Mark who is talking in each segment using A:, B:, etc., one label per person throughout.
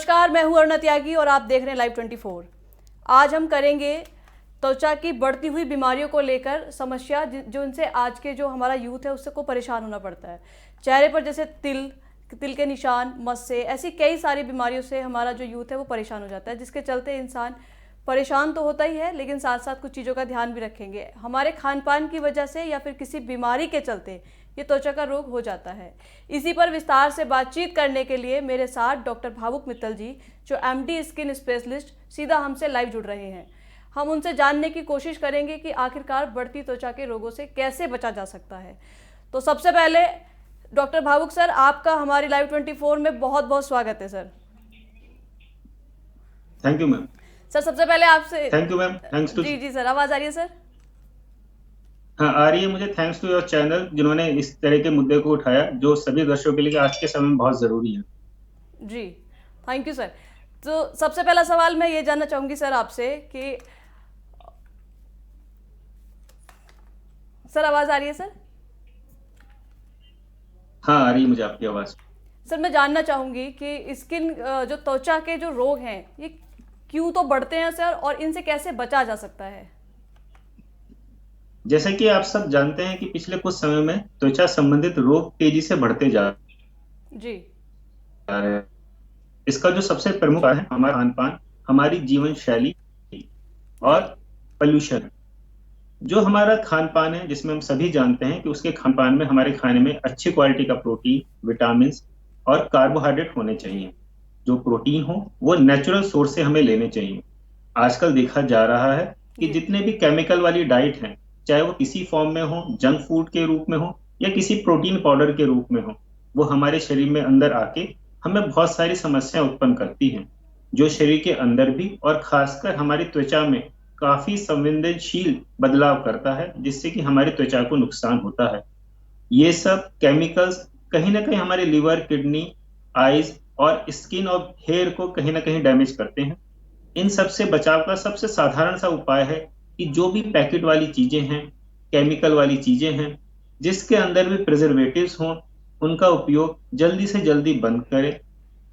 A: नमस्कार, मैं हूं अरुणा त्यागी और आप देख रहे हैं लाइव 24। आज हम करेंगे त्वचा की बढ़ती हुई बीमारियों को लेकर समस्या जो इनसे आज के जो हमारा यूथ है उससे को परेशान होना पड़ता है। चेहरे पर जैसे तिल के निशान, मस्से, ऐसी कई सारी बीमारियों से हमारा जो यूथ है वो परेशान हो जाता है, जिसके चलते इंसान परेशान तो होता ही है, लेकिन साथ साथ कुछ चीज़ों का ध्यान भी रखेंगे। हमारे खान पान की वजह से या फिर किसी बीमारी के चलते ये त्वचा का रोग हो जाता है। इसी पर विस्तार से बातचीत करने के लिए मेरे साथ डॉक्टर भावुक मित्तल जी, जो एमडी स्किन स्पेशलिस्ट, सीधा हमसे लाइव जुड़ रहे हैं। हम उनसे जानने की कोशिश करेंगे कि आखिरकार बढ़ती त्वचा के रोगों से कैसे बचा जा सकता है। तो सबसे पहले डॉक्टर भावुक सर, आपका हमारी लाइव 24 में बहुत बहुत स्वागत है sir.
B: Thank you ma'am.
A: Sir सबसे पहले आपसे
B: thank you ma'am. Thanks to
A: जी सर, आवाज आ रही है सर?
B: हाँ, आ रही है मुझे। थैंक्स टू योर चैनल जिन्होंने इस तरह के मुद्दे को उठाया जो सभी दर्शकों के लिए आज के समय में बहुत जरूरी है।
A: जी थैंक यू सर। तो सबसे पहला सवाल मैं ये जानना चाहूंगी सर आपसे कि सर आवाज आ रही है सर?
B: हाँ, आ रही है मुझे आपकी आवाज।
A: सर मैं जानना चाहूंगी कि स्किन जो त्वचा के जो रोग हैं ये क्यों तो बढ़ते हैं सर, और इनसे कैसे बचा जा सकता है?
B: जैसा कि आप सब जानते हैं कि पिछले कुछ समय में त्वचा संबंधित रोग तेजी से बढ़ते जा
A: जी
B: रहे हैं। इसका जो सबसे प्रमुख
A: जी
B: कारण है हमारा खान पान, हमारी जीवन शैली
A: जी
B: और पोल्यूशन। जो हमारा खान पान है, जिसमें हम सभी जानते हैं कि उसके खान पान में, हमारे खाने में अच्छी क्वालिटी का प्रोटीन, विटामिन और कार्बोहाइड्रेट होने
A: जी
B: चाहिए। जो प्रोटीन हो वो नेचुरल सोर्स से हमें लेने चाहिए। आजकल देखा जा रहा है कि
A: जी
B: जितने भी केमिकल वाली डाइट हैं, चाहे वो किसी फॉर्म में हो, जंक फूड के रूप में हो या किसी प्रोटीन पाउडर के रूप में हो, वो हमारे शरीर में अंदर आके हमें बहुत सारी समस्याएं उत्पन्न करती हैं, जो शरीर के अंदर भी और खासकर हमारी त्वचा में काफी संवेदनशील बदलाव करता है, जिससे कि हमारी त्वचा को नुकसान होता है। ये सब केमिकल्स कहीं ना कहीं हमारे लिवर, किडनी, आईज और स्किन और हेयर को कहीं ना कहीं डैमेज करते हैं। इन सब से बचाव का सबसे साधारण सा उपाय है कि जो भी पैकेट वाली चीजें हैं, केमिकल वाली चीजें हैं, जिसके अंदर भी प्रिजर्वेटिव्स हों, उनका उपयोग जल्दी से जल्दी बंद करें।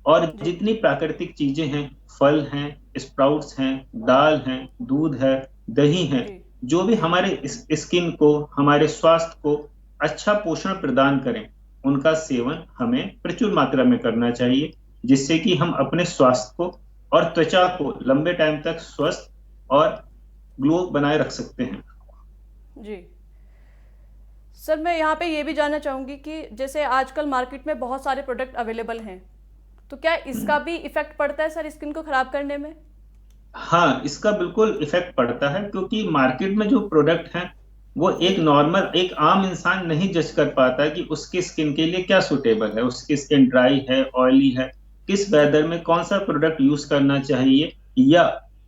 B: और
A: जी
B: जितनी प्राकृतिक चीजें हैं, फल हैं, स्प्राउट्स हैं, दाल हैं, दूध है, दही है,
A: जी
B: जो भी हमारे स्किन को, हमारे स्वास्थ्य को अच्छा पोषण प्रदान करें, उनका सेवन हमें प्रचुर मात्रा में करना चाहिए, जिससे कि हम अपने स्वास्थ्य को और त्वचा को लंबे टाइम तक स्वस्थ और ग्लो बनाए रख सकते हैं।
A: जी सर, मैं यहाँ पे ये भी जानना चाहूँगी कि जैसे आजकल मार्केट में बहुत सारे प्रोडक्ट अवेलेबल हैं, तो क्या इसका भी इफेक्ट पड़ता है सर स्किन को खराब करने में?
B: हाँ, इसका बिल्कुल इफेक्ट पड़ता है, क्योंकि मार्केट में जो प्रोडक्ट हैं वो
A: जी
B: एक नॉर्मल, एक आम इंसान नहीं जज कर पाता कि उसकी स्किन के लिए क्या सुटेबल है। उसकी स्किन ड्राई है, ऑयली है, किस
A: जी
B: वेदर में कौन सा प्रोडक्ट यूज करना चाहिए, या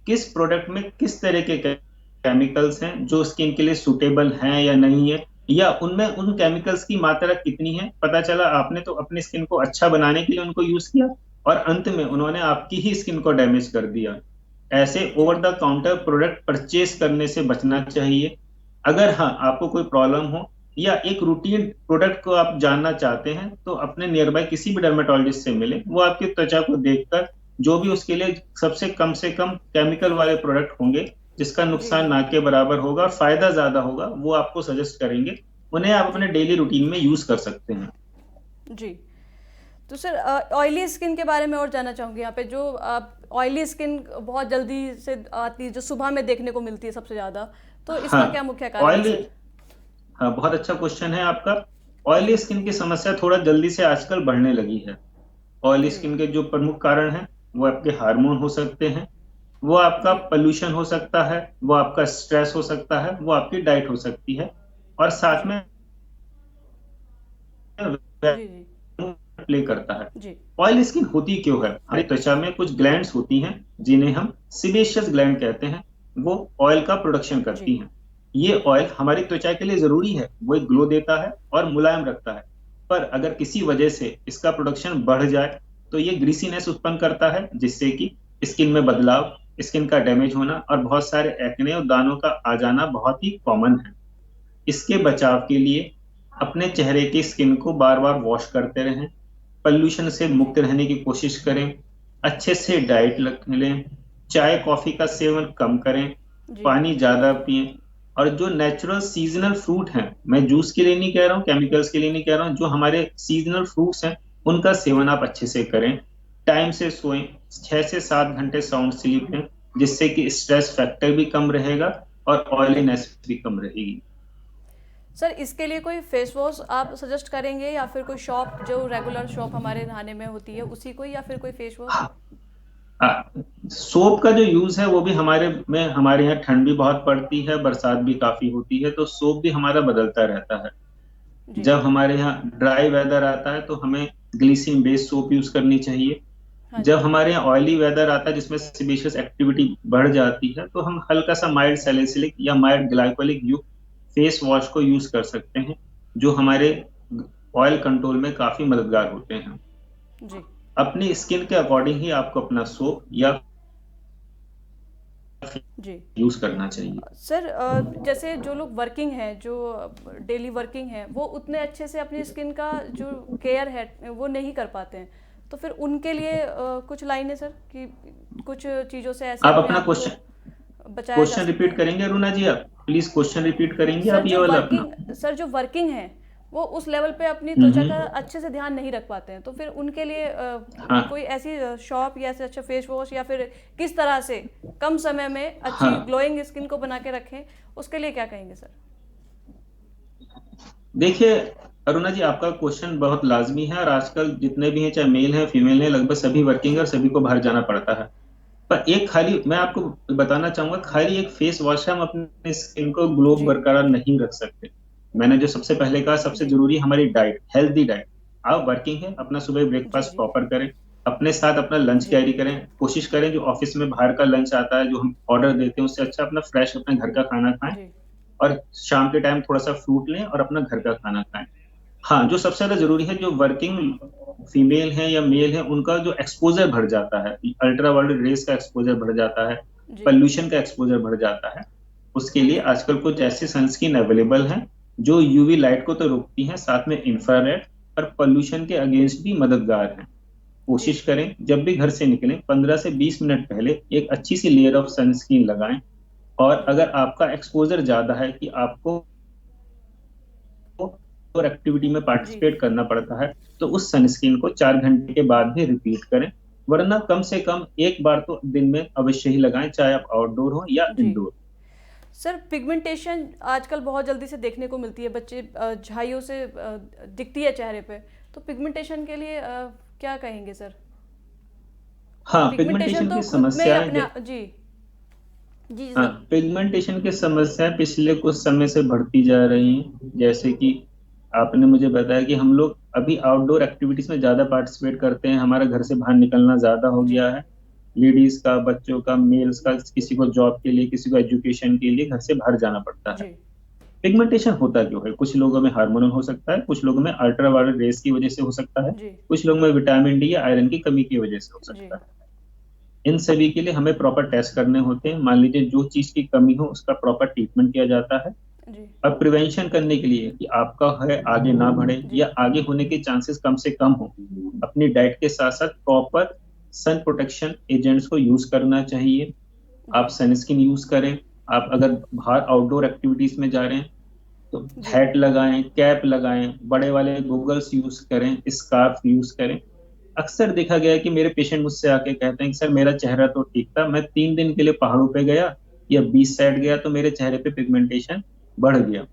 B: किस प्रोडक्ट में किस तरह के केमिकल्स हैं जो स्किन के लिए सुटेबल हैं या नहीं है, या उनमें उन केमिकल्स की मात्रा कितनी है। पता चला आपने तो अपनी स्किन को अच्छा बनाने के लिए उनको यूज किया और अंत में उन्होंने आपकी ही स्किन को डैमेज कर दिया। ऐसे
A: जी
B: over the counter product purchase करने से बचना चाहिए। अगर हाँ, आपको कोई प्रॉब्लम हो या एक रूटीन प्रोडक्ट को आप जानना चाहते हैं, तो अपने नियर बाय किसी भी डर्मेटोलॉजिस्ट से मिले। वो आपकी त्वचा को देखकर जो भी उसके लिए सबसे कम से कम केमिकल वाले प्रोडक्ट होंगे, जिसका
A: जी
B: नुकसान
A: जी
B: ना के बराबर होगा और फायदा ज्यादा होगा, वो आपको सजेस्ट करेंगे। उन्हें आप
A: जी
B: अपने डेली रूटीन में यूज कर सकते हैं।
A: जी तो सर ऑयली स्किन के बारे में और जानना चाहूँगी। यहाँ पे जो ऑयली स्किन बहुत जल्दी से आती है, जो सुबह में देखने को मिलती है सबसे ज़्यादा, तो इसका क्या
B: हाँ,
A: मुख्य कारण है
B: ऑयली
A: सर?
B: हाँ, बहुत अच्छा क्वेश्चन है आपका। ऑयली
A: जी
B: स्किन की समस्या थोड़ा जल्दी से आजकल बढ़ने लगी है। ऑयली
A: जी
B: स्किन के जो प्रमुख कारण हैं वो आपके हार्मोन हो सकते हैं, वो आपका
A: जी
B: पोल्यूशन हो सकता है, वो आपका स्ट्रेस हो सकता है, वो आपकी डाइट हो सकती है, और साथ
A: जी
B: में
A: जी जी
B: प्ले करता है।
A: जी
B: ऑयल स्किन होती क्यों है? हमारी त्वचा में कुछ ग्लैंड्स होती हैं जिन्हें हम सिबेशियस ग्लैंड कहते हैं। वो ऑयल का प्रोडक्शन
A: जी
B: करती हैं। ये ऑयल हमारी त्वचा के लिए जरूरी है, वो एक ग्लो देता है और मुलायम रखता है। पर अगर किसी वजह से इसका प्रोडक्शन बढ़ जाए तो ये ग्रीसीनेस उत्पन्न करता है, जिससे कि स्किन में बदलाव, स्किन का डैमेज होना और बहुत सारे एक्ने और दानों का आ जाना बहुत ही कॉमन है। इसके बचाव के लिए अपने चेहरे की स्किन को बार बार वॉश करते रहें, पॉल्यूशन से मुक्त
A: जी
B: रहने की कोशिश करें, अच्छे से डाइट लें, चाय कॉफी का सेवन कम करें,
A: जी।
B: पानी ज्यादा पिएं, और जो नेचुरल सीजनल फ्रूट हैं, मैं जूस के लिए नहीं कह रहा हूँ, केमिकल्स के लिए नहीं कह रहा हूँ, जो हमारे सीजनल फ्रूट्स हैं उनका सेवन
A: जी।
B: आप अच्छे से करें। टाइम से सोएं, 6 से 7 घंटे साउंड स्लीप लें, जिससे कि स्ट्रेस फैक्टर भी कम रहेगा और
A: जी।
B: ऑयलीनेस भी कम रहेगी।
A: सर इसके लिए कोई फेस वॉश आप सजेस्ट करेंगे या फिर कोई शॉप जो रेगुलर शॉप हमारे नहाने में होती है उसी को, या फिर कोई फेस वॉश?
B: सोप का जो यूज है वो भी हमारे यहाँ ठंड भी बहुत पड़ती है, बरसात भी काफी होती है, तो सोप भी हमारा बदलता रहता है।
A: जी।
B: जब हमारे यहाँ ड्राई वेदर आता है तो हमें ग्लीसिन बेस्ड सोप यूज करनी चाहिए।
A: हाँ
B: जब
A: जी।
B: हमारे यहाँ ऑयली वेदर आता है जिसमें सिबिशियस एक्टिविटी बढ़ जाती है, तो हम हल्का सा माइल्ड सैलिसिलिक या माइल्ड ग्लाइकोलिक युक्त फेस वॉश को यूज कर सकते हैं, जो हमारे ऑयल कंट्रोल में काफी मददगार होते हैं।
A: जी।
B: अपनी स्किन के अकॉर्डिंग ही आपको अपना सोप या
A: जी।
B: यूज करना चाहिए।
A: सर जैसे जो लोग वर्किंग हैं, जो डेली वर्किंग हैं, वो उतने अच्छे से अपनी स्किन का जो केयर है वो नहीं कर पाते हैं, तो फिर उनके लिए कुछ लाइनें सर, कि कुछ चीज़ों से ऐसे
B: आप
A: अपने
B: अपना
A: आप को
B: क्वेश्चन
A: बचाया जा
B: क्वेश्चन
A: सकता
B: रिपीट
A: है?
B: करेंगे रुना जी? आप प्लीज क्वेश्चन रिपीट करेंगे
A: सर
B: आप, ये
A: जो
B: वाला अपना।
A: वर्किंग सर जो वर्किंग है वो उस लेवल पे अपनी त्वचा का
B: हम्म।
A: अच्छे से ध्यान नहीं रख पाते हैं, तो फिर उनके लिए
B: हाँ
A: कोई ऐसी शॉप या ऐसे अच्छा फेस वॉश, या फिर किस तरह से कम समय में अच्छी
B: हाँ,
A: ग्लोइंग स्किन को बना के रखें, उसके लिए क्या कहेंगे सर?
B: देखिए अरुणा जी, आपका क्वेश्चन बहुत लाजमी है, और आजकल जितने भी हैं, चाहे मेल हैं फीमेल हैं, लगभग सभी वर्किंग है और
A: जी।
B: सभी को बाहर जाना पड़ता है। पर एक खाली मैं आपको बताना चाहूंगा, खाली एक फेस वॉश से हम अपने स्किन को ग्लो
A: जी।
B: बरकरार नहीं रख सकते। मैंने जो सबसे पहले कहा, सबसे
A: जी।
B: जरूरी हमारी डाइट, हेल्दी डाइट। आप वर्किंग है, अपना सुबह
A: जी।
B: ब्रेकफास्ट
A: जी।
B: प्रॉपर करें, अपने साथ अपना लंच
A: जी।
B: कैरी करें, कोशिश करें जो ऑफिस में बाहर का लंच आता है जो हम ऑर्डर देते हैं उससे अच्छा अपना फ्रेश अपने घर का खाना खाएं,
A: जी।
B: और शाम के टाइम थोड़ा सा फ्रूट लें और अपना घर का खाना खाएं। हाँ, जो सबसे ज्यादा जरूरी है, जो वर्किंग फीमेल है या मेल है, उनका जो एक्सपोजर बढ़ जाता है, अल्ट्रा वायलेट रेस का एक्सपोजर बढ़ जाता है,
A: जी।
B: पॉल्यूशन का एक्सपोजर बढ़ जाता है, उसके लिए
A: जी।
B: आजकल कुछ ऐसी सनस्क्रीन अवेलेबल हैं जो यूवी लाइट को तो रोकती हैं, साथ में इंफ्रारेड और पॉल्यूशन के अगेंस्ट भी मददगार हैं।
A: जी।
B: कोशिश करें जब भी घर से निकलें 15 से 20 मिनट पहले एक अच्छी सी लेयर ऑफ सनस्क्रीन लगाएं। और
A: जी।
B: अगर आपका एक्सपोजर ज्यादा है कि आपको और एक्टिविटी में
A: जी।
B: पार्टिसिपेट करना पड़ता है, तो उस सनस्क्रीन को 4 घंटे के बाद भी रिपीट करें, वरना कम से कम एक बार तो दिन में अवश्य ही लगाएं, चाहे आप आउटडोर हो या
A: जी।
B: इंडोर।
A: सर पिगमेंटेशन आजकल बहुत जल्दी से देखने को मिलती है, बच्चे झाइयों से दिखती है चेहरे पे, तो पिगमेंटेशन के लिए क्या कहेंगे सर?
B: हाँ,
A: पिगमेंटेशन
B: पिगमेंटेशन
A: तो
B: की
A: खुद में ही
B: समस्याएं
A: अपने जी। जी
B: हाँ,
A: सर।
B: पिगमेंटेशन की समस्याएं पिछले कुछ समय से बढ़ती जा रही हैं, जैसे कि आपने मुझे बताया कि हम लोग अभी आउटडोर एक्टिविटीज में ज्यादा पार्टिसिपेट करते हैं, हमारा घर से बाहर निकलना ज्यादा हो
A: जी।
B: गया है। लेडीज का, बच्चों का, मेल्स का, किसी को जॉब के लिए, किसी को एजुकेशन के लिए घर से बाहर जाना पड़ता है।
A: जी।
B: पिगमेंटेशन होता क्यों है? कुछ लोगों में हार्मोनल हो सकता है, कुछ लोगों में अल्ट्रावायलेट रेस की वजह से हो सकता है,
A: जी।
B: कुछ लोगों में विटामिन डी या आयरन की कमी की वजह से हो
A: जी।
B: सकता है। इन सभी के लिए हमें प्रॉपर टेस्ट करने होते हैं। मान लीजिए जो चीज की कमी हो उसका प्रॉपर ट्रीटमेंट किया जाता है।
A: जी।
B: और प्रिवेंशन करने के लिए कि आपका है आगे ना बढ़े
A: जी।
B: या आगे होने के चांसेस कम से कम हो, अपनी डाइट के साथ साथ प्रॉपर सन प्रोटेक्शन एजेंट्स को यूज करना चाहिए। आप
A: जी।
B: सनस्क्रीन यूज करें। आप अगर बाहर आउटडोर एक्टिविटीज में जा रहे हैं तो
A: जी।
B: हैट लगाएं, कैप लगाएं, बड़े वाले गूगल्स यूज करें, स्कार्फ यूज करें। अक्सर देखा गया है कि मेरे पेशेंट मुझसे आके कहते हैं कि सर मेरा चेहरा तो ठीक था, मैं 3 दिन के लिए पहाड़ों पे गया या बीच साइड गया तो मेरे चेहरे पे पिगमेंटेशन बढ़ गया।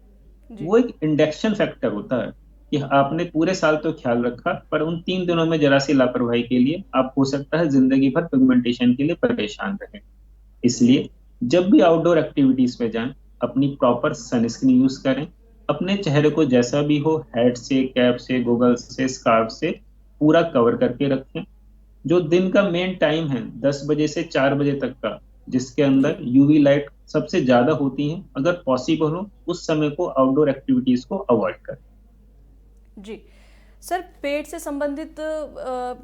A: जी।
B: वो एक इंडक्शन फैक्टर होता है कि आपने पूरे साल तो ख्याल रखा, पर उन 3 दिनों में जरा सी लापरवाही के लिए आप हो सकता है जिंदगी भर पिगमेंटेशन के लिए परेशान रहे।
A: जी।
B: इसलिए जब भी आउटडोर एक्टिविटीज में जाएं, अपनी प्रॉपर सनस्क्रीन यूज करें, अपने चेहरे
A: जी।
B: को जैसा भी हो हेड से, कैप से, गोगल्स से, स्कार्फ से पूरा कवर करके रखें। जो दिन का मेन टाइम है 10 बजे से 4 बजे तक का, जिसके
A: जी।
B: अंदर यूवी लाइट सबसे ज्यादा होती है, अगर पॉसिबल हो उस समय को आउटडोर एक्टिविटीज को अवॉइड करें।
A: जी। सर पेट से संबंधित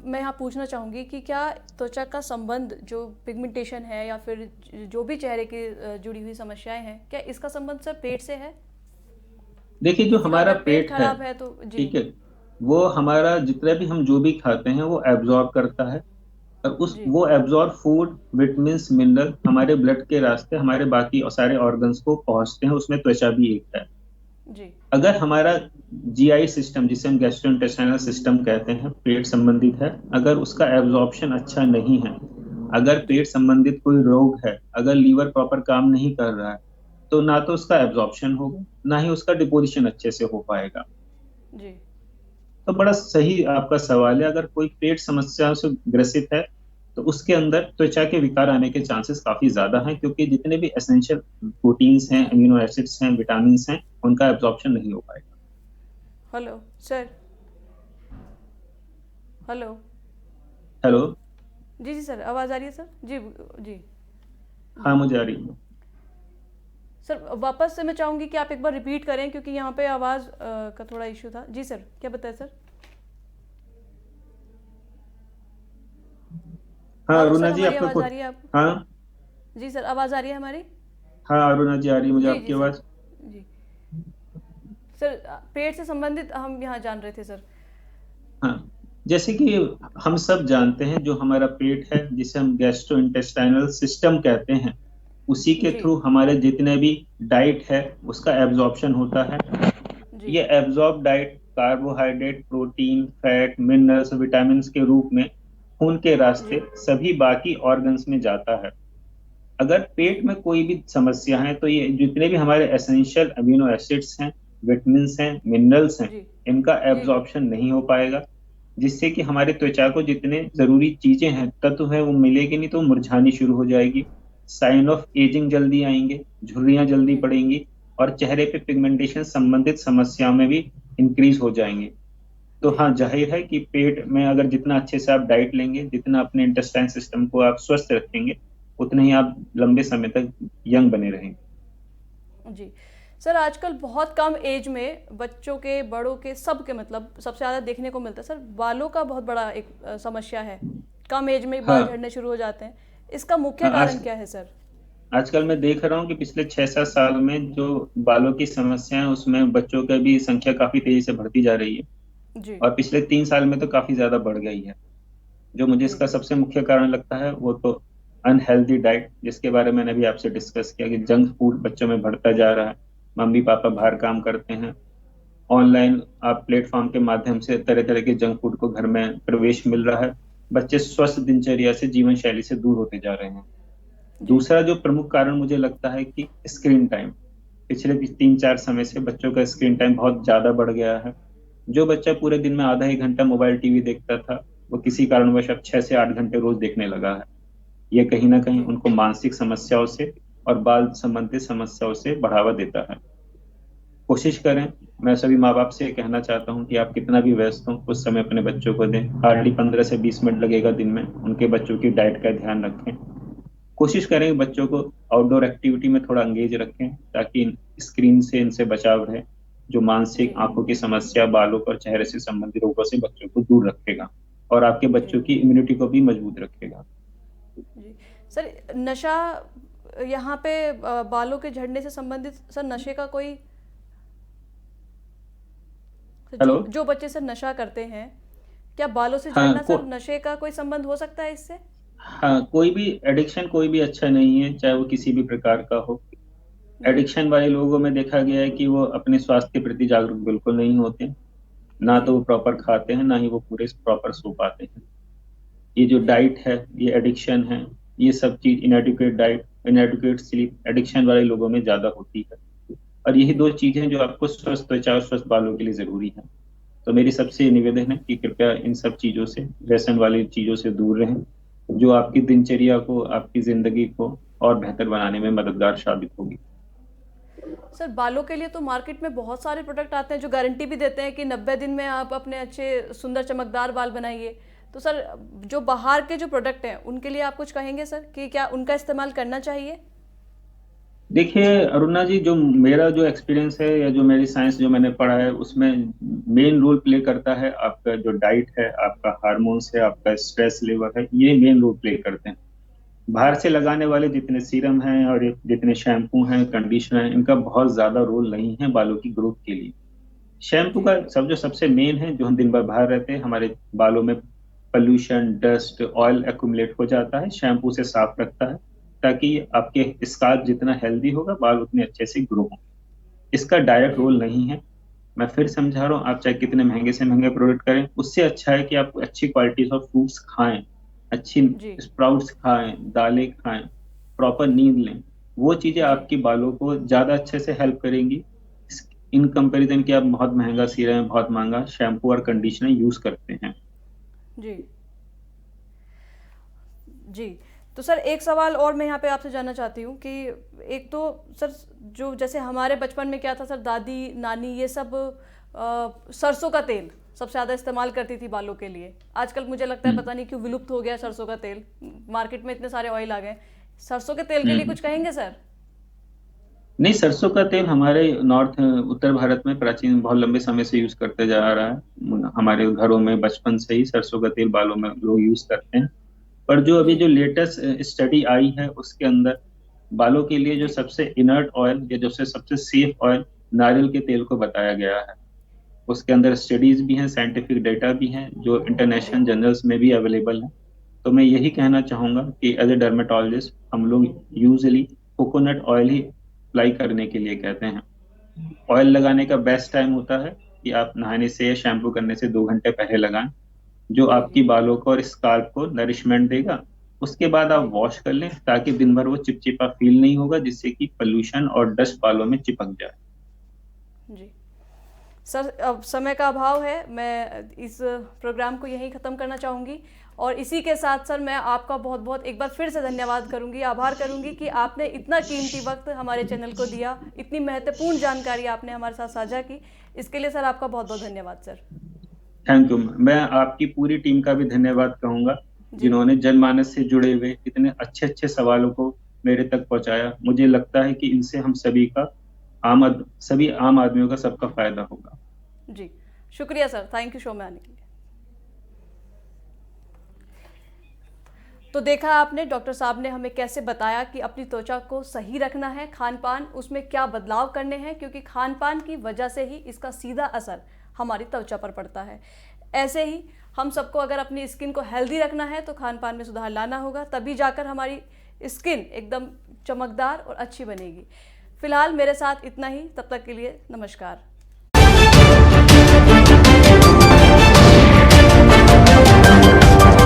A: मैं यहाँ पूछना चाहूँगी कि क्या त्वचा का संबंध जो पिगमेंटेशन है या फिर जो भी चेहरे की जुड़ी हुई समस्याएं हैं, क्या इसका संबंध सर पेट से है?
B: देखिए जो
A: किसी का
B: हमारा
A: अगर पेट
B: पेट है,
A: खराब है तो जी।
B: ठीक है, वो हमारा जितना भी हम जो भी खाते हैं वो एब्जॉर्ब करता है। और उस
A: जी
B: वो एब्जॉर्ब फूड विटामिन्स मिनरल हमारे ब्लड के रास्ते हमारे बाकी और सारे ऑर्गन्स को पहुंचते हैं, उसमें त्वचा भी एक है।
A: जी
B: अगर हमारा जीआई सिस्टम, जिसे हम गैस्ट्रोइंटेस्टाइनल सिस्टम कहते हैं, पेट संबंधित है, अगर उसका एब्जॉर्प्शन अच्छा नहीं है, अगर
A: जी
B: पेट संबंधित कोई रोग है, अगर लीवर प्रॉपर काम नहीं कर रहा है, तो ना तो उसका एब्जॉर्प्शन होगा, ना ही उसका डिपोजिशन अच्छे से हो पाएगा।
A: जी
B: तो बड़ा सही आपका सवाल है। अगर कोई पेट समस्याओं से ग्रसित है तो उसके अंदर त्वचा के विकार आने के चांसेस काफी ज्यादा हैं, क्योंकि जितने भी एसेंशियल प्रोटीन्स हैं, अमीनो एसिड्स हैं, विटामिन हैं, उनका एब्जॉर्प्शन नहीं हो पाएगा।
A: Hello sir. हेलो।
B: हेलो।
A: जी जी सर, आवाज़ आ रही है सर? जी जी
B: हाँ,
A: जी
B: मुझे आ रही है।
A: सर, वापस से मैं चाहूँगी कि आप एक बार रिपीट करें, क्योंकि यहाँ पे आवाज़ का थोड़ा इशू था। जी सर, क्या बताया सर?
B: हाँ
A: हेलो
B: अरुणा
A: सर,
B: जी,
A: हमारी
B: आपका
A: आवाज़ आ
B: कुछ।
A: रही है आपको?
B: हाँ।
A: जी सर, आवाज़ आ रही है हमारी?
B: हाँ अरुणा जी, आ रही है मुझे
A: जी जी
B: आपकी
A: सर।
B: आवाज।
A: जी सर, पेट से संबंधित हम यहाँ जान रहे थे सर।
B: हाँ, जैसे कि हम सब जानते हैं, जो हमारा पेट है जिसे हम गैस्ट्रो इंटेस्टाइनल सिस्टम कहते हैं, उसी के
A: जी
B: थ्रू हमारे जितने भी डाइट है उसका एब्जॉर्प्शन होता है।
A: जी
B: ये absorb diet carbohydrate, protein, fat, minerals, vitamin के रूप में खून के रास्ते
A: जी
B: सभी बाकी ऑर्गन्स में जाता है। अगर पेट
A: जी
B: में कोई भी समस्या है तो ये जितने भी हमारे एसेंशियल अमीनो एसिड्स हैं, विटामिन हैं, मिनरल्स हैं,
A: जी
B: इनका
A: जी जी
B: एब्जॉर्प्शन नहीं हो पाएगा, जिससे कि हमारे त्वचा को जितने जरूरी चीजें हैं, तत्व है, वो मिलेगी नहीं, तो मुरझानी शुरू हो जाएगी। साइन ऑफ एजिंग जल्दी आएंगे, झुर्रियां जल्दी
A: जी
B: पड़ेंगी, और चेहरे पे पिगमेंटेशन संबंधित समस्याओं में भी इंक्रीज हो जाएंगे। तो
A: जी
B: हाँ, जाहिर है कि पेट में अगर जितना अच्छे से आप डाइट लेंगे, जितना अपने इंटेस्टाइन सिस्टम को आप स्वस्थ रखेंगे, उतने ही आप लंबे समय तक यंग बने रहेंगे।
A: जी सर, आजकल बहुत कम एज में बच्चों के, बड़ों के, सब के, मतलब सबसे ज़्यादा देखने को मिलता है सर, बालों का बहुत बड़ा एक समस्या है। कम एज में ही बाल
B: हाँ।
A: झड़ने शुरू हो जाते हैं। इसका मुख्य
B: हाँ,
A: कारण क्या है सर?
B: आजकल मैं देख रहा हूँ कि पिछले 6-7 साल में जो बालों की समस्या है, उसमें बच्चों की भी संख्या काफी तेजी से बढ़ती जा रही है।
A: जी
B: और पिछले 3 साल में तो काफी ज्यादा बढ़ गई है। जो मुझे
A: जी
B: इसका सबसे मुख्य कारण लगता है वो तो अनहेल्दी डाइट, जिसके बारे में मैंने अभी आपसे डिस्कस किया कि जंक फूड बच्चों में बढ़ता जा रहा है। मम्मी पापा
A: जी
B: बाहर काम करते हैं, ऑनलाइन आप प्लेटफॉर्म के माध्यम से तरह तरह के जंक फूड को घर में प्रवेश मिल रहा है। बच्चे स्वस्थ दिनचर्या से, जीवन शैली से दूर होते जा रहे हैं।
A: जी
B: दूसरा जो प्रमुख कारण मुझे लगता है कि स्क्रीन टाइम, पिछले 3-4 समय से बच्चों का स्क्रीन टाइम बहुत ज्यादा बढ़ गया है। जो बच्चा पूरे दिन में आधा 1 घंटा मोबाइल टीवी देखता था, वो किसी कारणवश अब 6 से 8 घंटे रोज देखने लगा है। ये कहीं ना कहीं
A: जी
B: उनको मानसिक समस्याओं से और बाल संबंधित समस्याओं से बढ़ावा देता है। कोशिश करें, मैं सभी माँ बाप से कहना चाहता हूँ कि आप कितना भी व्यस्त हो, कुछ समय अपने बच्चों को दें। हार्डली 15 से 20 मिनट लगेगा दिन में, उनके बच्चों की डाइट का ध्यान रखें। कोशिश करें कि बच्चों को आउटडोर एक्टिविटी में थोड़ा एंगेज रखें, ताकि स्क्रीन से इनसे बचाव रहे, जो मानसिक,
A: जी
B: आंखों की समस्या, बालों और चेहरे से संबंधित रोगों से बच्चों को दूर रखेगा, और आपके
A: जी
B: बच्चों की इम्यूनिटी को भी मजबूत रखेगा।
A: जी सर, नशा यहाँ पे बालों के झड़ने से संबंधित सर, नशे का कोई, जो
B: हेलो।
A: जो बच्चे सर नशा करते हैं, क्या बालों से
B: हाँ
A: झड़ना सर नशे का कोई संबंध हो सकता है इससे?
B: हाँ, कोई भी एडिक्शन कोई भी अच्छा नहीं है, चाहे वो किसी भी प्रकार का हो।
A: जी
B: एडिक्शन वाले लोगों में देखा गया है कि वो अपने स्वास्थ्य के प्रति जागरूक बिल्कुल नहीं होते, ना
A: जी
B: तो वो प्रॉपर खाते हैं, ना ही वो पूरे प्रॉपर सो पाते हैं। ये जो
A: जी
B: डाइट है, ये एडिक्शन है, ये सब चीज, inadequate diet, inadequate sleep, addiction वाले लोगों में ज्यादा होती है। और यही
A: जी
B: दो चीजें जो आपको स्वस्थ त्वचा और स्वस्थ बालों के लिए जरूरी है। तो मेरी सबसे निवेदन है कि कृपया इन सब चीजों से, व्यसन वाली चीजों से दूर रहें, जो आपकी दिनचर्या को, आपकी जिंदगी को और बेहतर बनाने में मददगार साबित होगी।
A: सर, बालों के लिए तो मार्केट में बहुत सारे प्रोडक्ट आते हैं जो गारंटी भी देते हैं कि 90 दिन में आप अपने अच्छे सुंदर चमकदार बाल बनाइए। तो सर, जो बाहर के जो प्रोडक्ट हैं उनके लिए आप कुछ कहेंगे सर, कि क्या उनका इस्तेमाल करना चाहिए?
B: देखिए अरुणा जी, जो मेरा जो एक्सपीरियंस है या जो मेरी साइंस जो मैंने पढ़ा है, उसमें मेन रोल प्ले करता है आपका जो डाइट है, आपका हार्मोन्स है, आपका स्ट्रेस लेवल है, ये मेन रोल प्ले करते हैं। बाहर
A: जी
B: से लगाने वाले जितने सीरम हैं और ये जितने शैम्पू हैं, कंडीशनर हैं, इनका बहुत ज्यादा रोल नहीं है बालों की ग्रोथ के लिए। शैम्पू
A: जी
B: का सबसे मेन है, जो हम दिन भर बाहर रहते हैं, हमारे बालों में पोल्यूशन, डस्ट, ऑयल एक्यूमुलेट हो जाता है, शैम्पू से साफ रखता है, ताकि आपके स्काल्प जितना हेल्दी होगा बाल उतने अच्छे से ग्रो हों। इसका डायरेक्ट
A: जी
B: रोल नहीं है। मैं फिर समझा रहा हूँ, आप चाहे कितने महंगे से महंगे प्रोडक्ट करें, उससे अच्छा है कि आप अच्छी क्वालिटी ऑफ फ्रूट्स खाएं, अच्छी
A: जी
B: स्प्राउट्स खाएं, दालें खाएं, प्रॉपर नींद लें। वो चीजें
A: जी
B: आपके बालों को ज्यादा अच्छे से हेल्प करेंगी इन कंपैरिजन कि आप बहुत महंगा सीरम, बहुत महंगा शैम्पू और कंडीशनर यूज करते हैं।
A: जी जी। तो सर एक सवाल और मैं यहाँ पे आपसे जानना चाहती हूँ कि एक तो सर जो जैसे हमारे बचपन में क्या था सर, दादी नानी ये सब सरसों का तेल सबसे ज़्यादा इस्तेमाल करती थी बालों के लिए। आजकल मुझे लगता है
B: हम्म
A: पता नहीं क्यों विलुप्त हो गया सरसों का तेल, मार्केट में इतने सारे ऑयल आ गए। सरसों के तेल के लिए
B: हम्म।
A: कुछ कहेंगे सर?
B: नहीं, सरसों का तेल हमारे नॉर्थ उत्तर भारत में प्राचीन बहुत लंबे समय से यूज करते जा रहा है। हमारे घरों में बचपन से ही सरसों का तेल बालों में लोग यूज करते हैं। पर जो अभी
A: जी
B: जो लेटेस्ट स्टडी आई है उसके अंदर बालों के लिए जो
A: जी
B: सबसे इनर्ट ऑयल या जो सबसे सेफ ऑयल नारियल के तेल को बताया गया है। उसके अंदर स्टडीज भी हैं, साइंटिफिक डेटा भी हैं, जो इंटरनेशनल
A: जी
B: जर्नल्स में भी अवेलेबल है। तो मैं यही
A: जी
B: कहना चाहूंगा कि एज ए डर्मेटोलॉजिस्ट हम लोग यूजली कोकोनट ऑयल ही अप्लाई करने के लिए कहते हैं। ऑयल लगाने का बेस्ट टाइम होता है कि आप नहाने से या शैम्पू करने से 2 घंटे पहले लगाएं, जो
A: जी
B: आपकी
A: जी
B: बालों को और स्काल्प को नरिशमेंट देगा। उसके बाद आप
A: जी
B: वॉश कर लें, ताकि दिन भर वो चिपचिपा फील नहीं होगा, जिससे कि पोल्यूशन और डस्ट बालों में चिपक जाए।
A: जी। सर अब समय का अभाव है, मैं इस प्रोग्राम को यहीं ख़त्म करना चाहूँगी। और इसी के साथ सर मैं आपका बहुत बहुत एक बार फिर से धन्यवाद करूँगी, आभार करूँगी कि आपने इतना कीमती वक्त हमारे चैनल को दिया, इतनी महत्वपूर्ण जानकारी आपने हमारे साथ साझा की। इसके लिए सर आपका बहुत बहुत धन्यवाद सर।
B: Thank you. मैं आपकी पूरी टीम का भी धन्यवाद कहूंगा,
A: जी
B: जिन्होंने जनमानस से जुड़े हुए इतने अच्छे अच्छे सवालों को मेरे तक पहुंचाया। मुझे लगता है कि इनसे हम सभी का सभी आम आदमियों का सबका फायदा होगा।
A: जी, शुक्रिया सर, थैंक यू शो में आने के लिए। तो देखा आपने, डॉक्टर साहब ने हमें कैसे बताया कि अपनी त्वचा को सही रखना है, खान पान उसमें क्या बदलाव करने हैं, क्योंकि खान पान की वजह से ही इसका सीधा असर हमारी त्वचा पर पड़ता है। ऐसे ही हम सबको अगर अपनी स्किन को हेल्दी रखना है तो खान पान में सुधार लाना होगा, तभी जाकर हमारी स्किन एकदम चमकदार और अच्छी बनेगी। फिलहाल मेरे साथ इतना ही, तब तक के लिए नमस्कार।